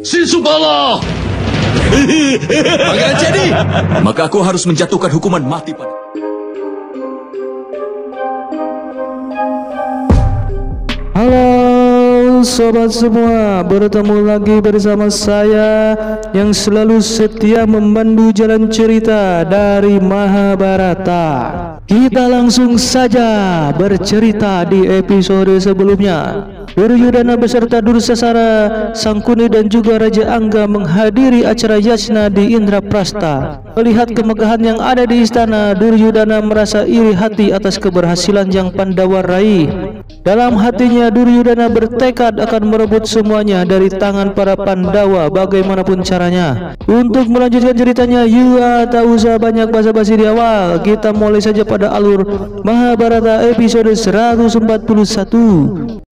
Sisubala! Pangeran Jadi, maka aku harus menjatuhkan hukuman mati pada... Halo sobat semua, bertemu lagi bersama saya yang selalu setia memandu jalan cerita dari Mahabharata. Kita langsung saja bercerita di episode sebelumnya. Duryudana beserta Dursasara, Sangkuni dan juga Raja Angga menghadiri acara yajna di Indraprastha. Melihat kemegahan yang ada di istana, Duryudana merasa iri hati atas keberhasilan yang Pandawa raih. Dalam hatinya Duryudana bertekad akan merebut semuanya dari tangan para Pandawa bagaimanapun caranya. Untuk melanjutkan ceritanya, tak usah banyak basa-basi di awal. Kita mulai saja pada alur Mahabharata episode 141.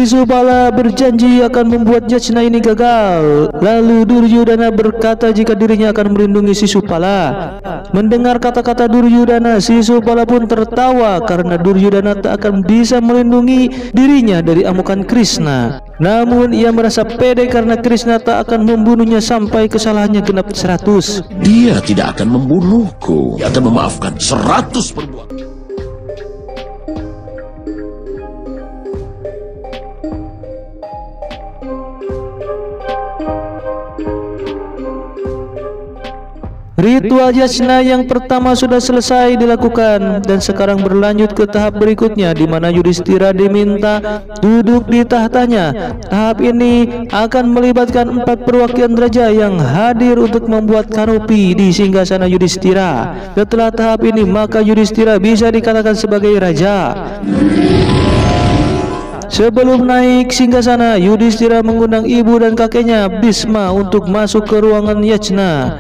Sisubala berjanji akan membuat yajna ini gagal. Lalu Duryudana berkata jika dirinya akan melindungi Sisupala. Mendengar kata-kata Duryudana, Sisupala pun tertawa karena Duryudana tak akan bisa melindungi dirinya dari amukan Krishna. Namun ia merasa pede karena Krishna tak akan membunuhnya sampai kesalahannya genap 100. Dia tidak akan membunuhku. Dia akan memaafkan 100 perbuatan. Ritual yajna yang pertama sudah selesai dilakukan dan sekarang berlanjut ke tahap berikutnya, di mana Yudhistira diminta duduk di tahtanya. Tahap ini akan melibatkan 4 perwakilan raja yang hadir untuk membuat kanopi di singgasana Yudhistira. Setelah tahap ini, maka Yudhistira bisa dikatakan sebagai raja. Sebelum naik singgasana, Yudhistira mengundang ibu dan kakeknya Bhisma untuk masuk ke ruangan yajna.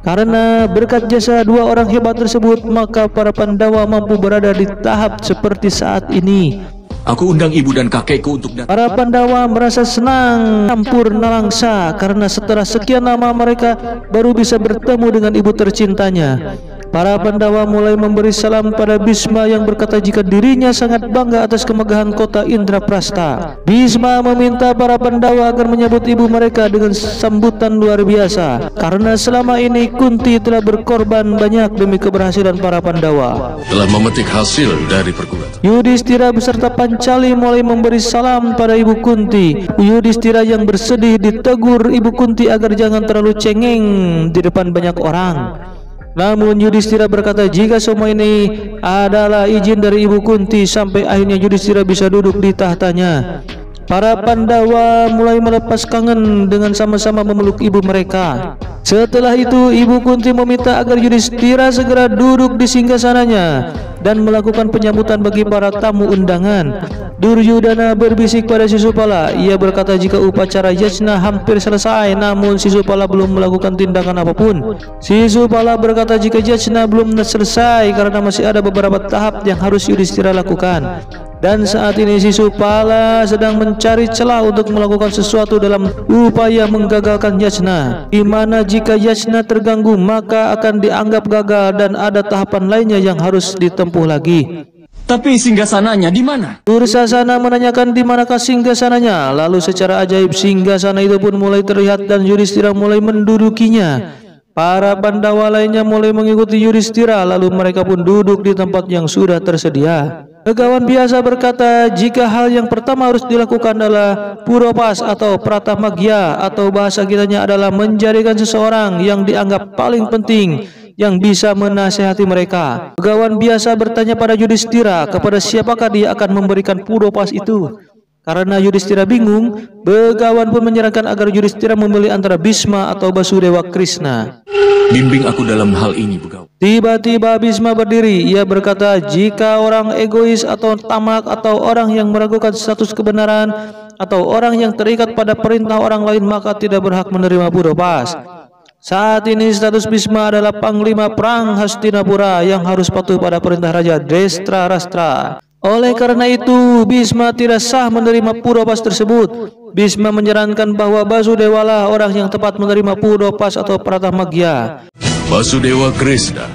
Karena berkat jasa 2 orang hebat tersebut, maka para Pandawa mampu berada di tahap seperti saat ini. Aku undang ibu dan kakekku untuk datang. Para Pandawa merasa senang campur nalangsa karena setelah sekian lama mereka baru bisa bertemu dengan ibu tercintanya. Para Pandawa mulai memberi salam pada Bhisma yang berkata jika dirinya sangat bangga atas kemegahan kota Indraprastha. Bhisma meminta para Pandawa agar menyambut ibu mereka dengan sambutan luar biasa karena selama ini Kunti telah berkorban banyak demi keberhasilan para Pandawa. Telah memetik hasil dari perguruan. Yudhistira beserta Pancali mulai memberi salam pada ibu Kunti. Yudhistira yang bersedih ditegur ibu Kunti agar jangan terlalu cengeng di depan banyak orang. Namun Yudhistira berkata jika semua ini adalah izin dari ibu Kunti, sampai akhirnya Yudhistira bisa duduk di tahtanya. Para Pandawa mulai melepas kangen dengan sama-sama memeluk ibu mereka. Setelah itu ibu Kunti meminta agar Yudhistira segera duduk di singgasananya dan melakukan penyambutan bagi para tamu undangan. Duryudana berbisik pada Sisupala. Ia berkata jika upacara yajna hampir selesai, namun Sisupala belum melakukan tindakan apapun. Sisupala berkata jika yajna belum selesai karena masih ada beberapa tahap yang harus Yudhistira lakukan. Dan saat ini Sisupala sedang mencari celah untuk melakukan sesuatu dalam upaya menggagalkan yajna, di mana jika yajna terganggu maka akan dianggap gagal dan ada tahapan lainnya yang harus ditempuh lagi. Tapi singgasananya di mana? Dursasana menanyakan di manakah singgasananya. Lalu secara ajaib singgasana itu pun mulai terlihat dan Yudhistira mulai mendudukinya. Para Pandawa lainnya mulai mengikuti Yudhistira, lalu mereka pun duduk di tempat yang sudah tersedia. Begawan biasa berkata jika hal yang pertama harus dilakukan adalah puropas atau pratamagya, atau bahasa kitanya adalah menjadikan seseorang yang dianggap paling penting yang bisa menasihati mereka. Begawan biasa bertanya pada Yudhistira kepada siapakah dia akan memberikan puropas itu. Karena Yudhistira bingung, Begawan pun menyarankan agar Yudhistira memilih antara Bhisma atau Basudewa Krishna. Bimbing aku dalam hal ini, Begawan. Tiba-tiba Bhisma berdiri. Ia berkata jika orang egois atau tamak atau orang yang meragukan status kebenaran atau orang yang terikat pada perintah orang lain maka tidak berhak menerima puropas. Saat ini status Bhisma adalah panglima perang Hastinapura yang harus patuh pada perintah Raja Drestra. Oleh karena itu Bhisma tidak sah menerima puropas tersebut. Bhisma menyarankan bahwa Basudewa lah orang yang tepat menerima puropas atau pratamagya. Basudewa Krishna.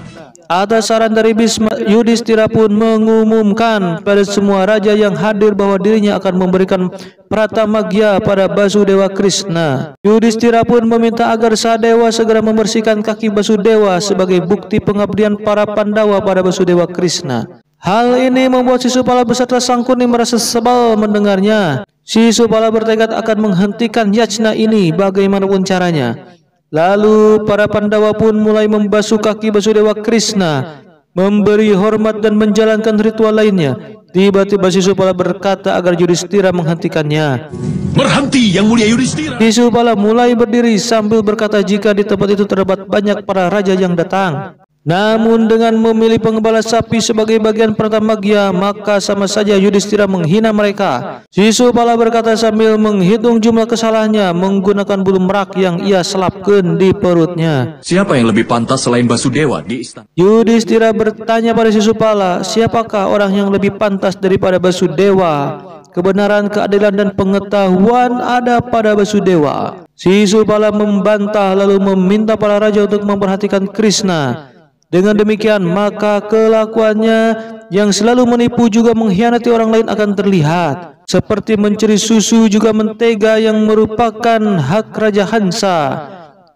Atas saran dari Bhisma, Yudhistira pun mengumumkan pada semua raja yang hadir bahwa dirinya akan memberikan pratamagya pada Basudewa Krishna. Yudhistira pun meminta agar Sadewa segera membersihkan kaki Basudewa sebagai bukti pengabdian para Pandawa pada Basudewa Krishna. Hal ini membuat Sisupala beserta Sangkuni merasa sebal mendengarnya. Sisupala bertekad akan menghentikan yajna ini bagaimanapun caranya. Lalu para Pandawa pun mulai membasuh kaki Basudewa Krishna, memberi hormat dan menjalankan ritual lainnya. Tiba-tiba Sisupala berkata agar Yudhistira menghentikannya. Berhenti Yang Mulia Yudhistira. Sisupala mulai berdiri sambil berkata jika di tempat itu terdapat banyak para raja yang datang. Namun dengan memilih pengembala sapi sebagai bagian pratamagya, maka sama saja Yudhistira menghina mereka. Sisupala berkata sambil menghitung jumlah kesalahannya menggunakan bulu merak yang ia selapkan di perutnya. Siapa yang lebih pantas selain Basudewa di istana? Yudhistira bertanya pada Sisupala, siapakah orang yang lebih pantas daripada Basudewa? Kebenaran, keadilan dan pengetahuan ada pada Basudewa. Sisupala membantah lalu meminta para raja untuk memperhatikan Krishna. Dengan demikian maka kelakuannya yang selalu menipu juga mengkhianati orang lain akan terlihat. Seperti mencuri susu juga mentega yang merupakan hak Raja Hansa.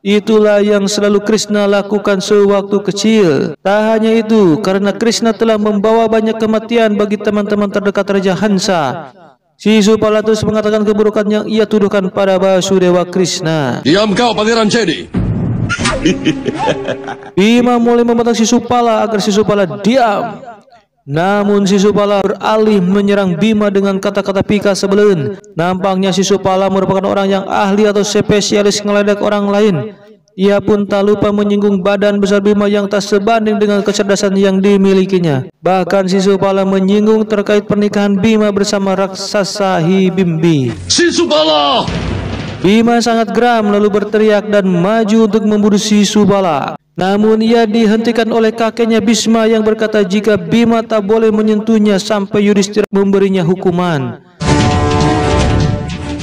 Itulah yang selalu Krishna lakukan sewaktu kecil. Tak hanya itu, karena Krishna telah membawa banyak kematian bagi teman-teman terdekat Raja Hansa. Sisupala terus mengatakan keburukan yang ia tuduhkan pada Basudewa Krishna. Diam kau Pangeran Cedi. Bhima mulai membentak Sisupala agar Sisupala diam. Namun Sisupala beralih menyerang Bhima dengan kata-kata pika sebelen. Nampaknya Sisupala merupakan orang yang ahli atau spesialis ngeledek orang lain. Ia pun tak lupa menyinggung badan besar Bhima yang tak sebanding dengan kecerdasan yang dimilikinya. Bahkan Sisupala menyinggung terkait pernikahan Bhima bersama raksasa Hibimbi. Sisupala! Bhima sangat geram lalu berteriak dan maju untuk membunuh Sisupala. Namun ia dihentikan oleh kakeknya Bhisma yang berkata jika Bhima tak boleh menyentuhnya sampai Yudhistira memberinya hukuman.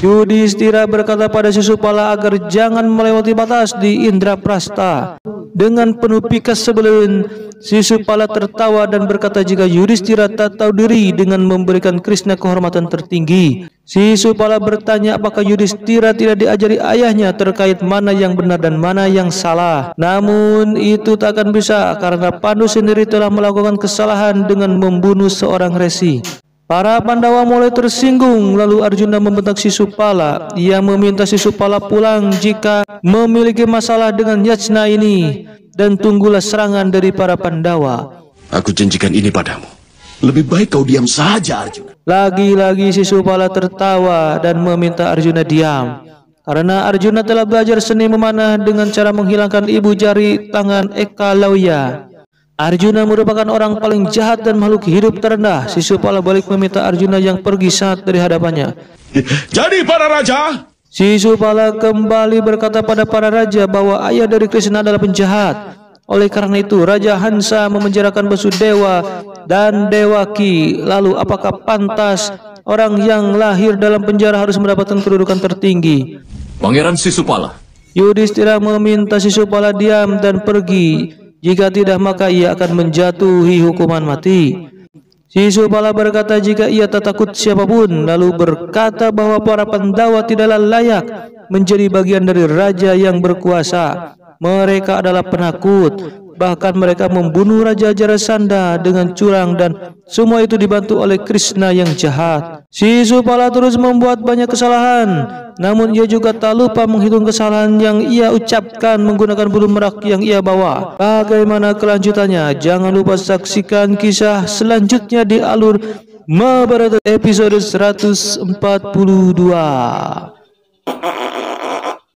Yudhistira berkata pada Sisupala agar jangan melewati batas di Indraprastha. Dengan penuh pikas sebelen, Sisupala tertawa dan berkata jika Yudhistira tak tahu diri dengan memberikan Krishna kehormatan tertinggi. Sisupala bertanya apakah Yudhistira tidak diajari ayahnya terkait mana yang benar dan mana yang salah. Namun itu tak akan bisa karena Pandu sendiri telah melakukan kesalahan dengan membunuh seorang resi. Para Pandawa mulai tersinggung lalu Arjuna membentak Sisupala. Ia meminta Sisupala pulang jika memiliki masalah dengan yajna ini dan tunggulah serangan dari para Pandawa. Aku janjikan ini padamu. Lebih baik kau diam saja Arjuna. Lagi-lagi Sisupala tertawa dan meminta Arjuna diam. Karena Arjuna telah belajar seni memanah dengan cara menghilangkan ibu jari tangan Ekalauya. Arjuna merupakan orang paling jahat dan makhluk hidup terendah. Sisupala balik meminta Arjuna yang pergi saat dari hadapannya. Jadi para raja, Sisupala kembali berkata pada para raja bahwa ayah dari Krishna adalah penjahat. Oleh karena itu Raja Hansa memenjarakan Basudewa dan Dewaki. Lalu apakah pantas orang yang lahir dalam penjara harus mendapatkan kedudukan tertinggi? Pangeran Sisupala. Yudhistira meminta Sisupala diam dan pergi. Jika tidak maka ia akan menjatuhi hukuman mati. Sisupala berkata jika ia tak takut siapapun, lalu berkata bahwa para Pandawa tidaklah layak menjadi bagian dari raja yang berkuasa. Mereka adalah penakut. Bahkan mereka membunuh Raja Jarasandha dengan curang dan semua itu dibantu oleh Krishna yang jahat. Sisupala terus membuat banyak kesalahan. Namun ia juga tak lupa menghitung kesalahan yang ia ucapkan menggunakan bulu merak yang ia bawa. Bagaimana kelanjutannya? Jangan lupa saksikan kisah selanjutnya di alur Mahabharata episode 142.